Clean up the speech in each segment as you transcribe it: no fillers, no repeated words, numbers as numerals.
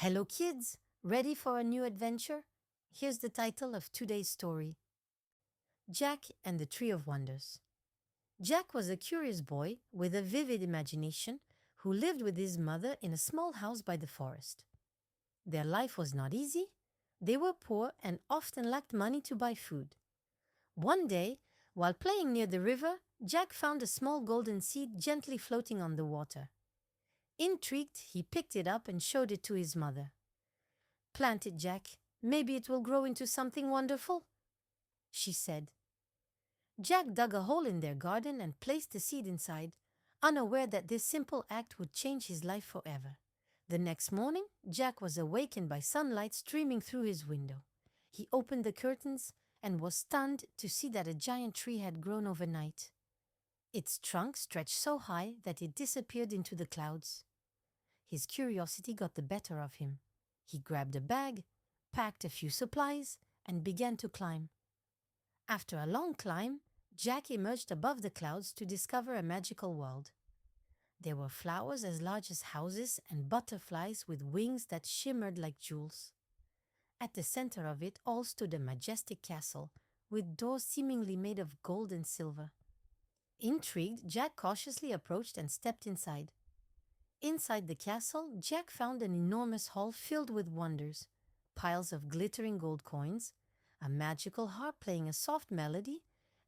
Hello kids, ready for a new adventure? Here's the title of today's story. Jacques and the Tree of Wonders. Jacques was a curious boy with a vivid imagination who lived with his mother in a small house by the forest. Their life was not easy. They were poor and often lacked money to buy food. One day, while playing near the river, Jacques found a small golden seed gently floating on the water. Intrigued, he picked it up and showed it to his mother. "Plant it, Jacques. Maybe it will grow into something wonderful," she said. Jacques dug a hole in their garden and placed the seed inside, unaware that this simple act would change his life forever. The next morning, Jacques was awakened by sunlight streaming through his window. He opened the curtains and was stunned to see that a giant tree had grown overnight. Its trunk stretched so high that it disappeared into the clouds. His curiosity got the better of him. He grabbed a bag, packed a few supplies, and began to climb. After a long climb, Jacques emerged above the clouds to discover a magical world. There were flowers as large as houses and butterflies with wings that shimmered like jewels. At the center of it all stood a majestic castle, with doors seemingly made of gold and silver. Intrigued, Jacques cautiously approached and stepped inside. Inside the castle, Jacques found an enormous hall filled with wonders, piles of glittering gold coins, a magical harp playing a soft melody,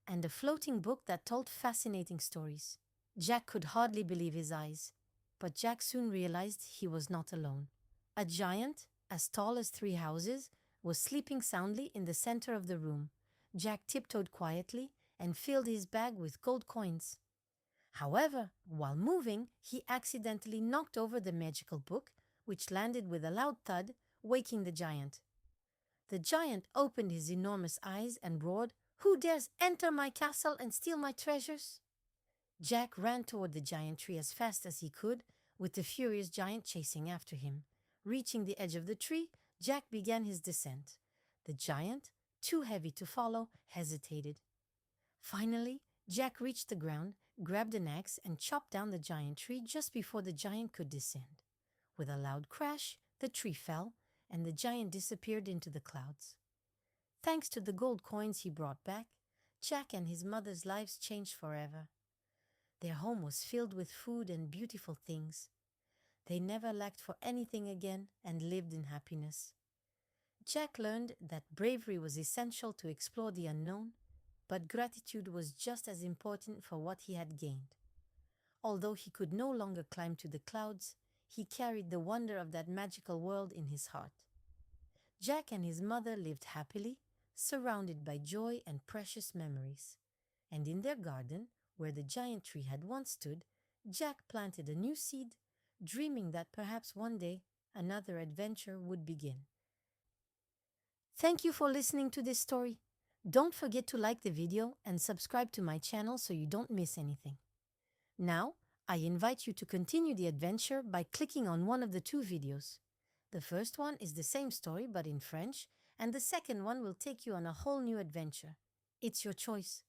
and a floating book that told fascinating stories. Jacques could hardly believe his eyes, but Jacques soon realized he was not alone. A giant, as tall as 3 houses, was sleeping soundly in the center of the room. Jacques tiptoed quietly and filled his bag with gold coins. However, while moving, he accidentally knocked over the magical book, which landed with a loud thud, waking the giant. The giant opened his enormous eyes and roared, "Who dares enter my castle and steal my treasures?" Jacques ran toward the giant tree as fast as he could, with the furious giant chasing after him. Reaching the edge of the tree, Jacques began his descent. The giant, too heavy to follow, hesitated. Finally, Jacques reached the ground, grabbed an axe, and chopped down the giant tree just before the giant could descend. With a loud crash, the tree fell, and the giant disappeared into the clouds. Thanks to the gold coins he brought back, Jacques and his mother's lives changed forever. Their home was filled with food and beautiful things. They never lacked for anything again and lived in happiness. Jacques learned that bravery was essential to explore the unknown, but gratitude was just as important for what he had gained. Although he could no longer climb to the clouds, he carried the wonder of that magical world in his heart. Jacques and his mother lived happily, surrounded by joy and precious memories. And in their garden, where the giant tree had once stood, Jacques planted a new seed, dreaming that perhaps one day another adventure would begin. Thank you for listening to this story. Don't forget to like the video and subscribe to my channel so you don't miss anything. Now, I invite you to continue the adventure by clicking on one of the 2 videos. The first one is the same story but in French, and the second one will take you on a whole new adventure. It's your choice.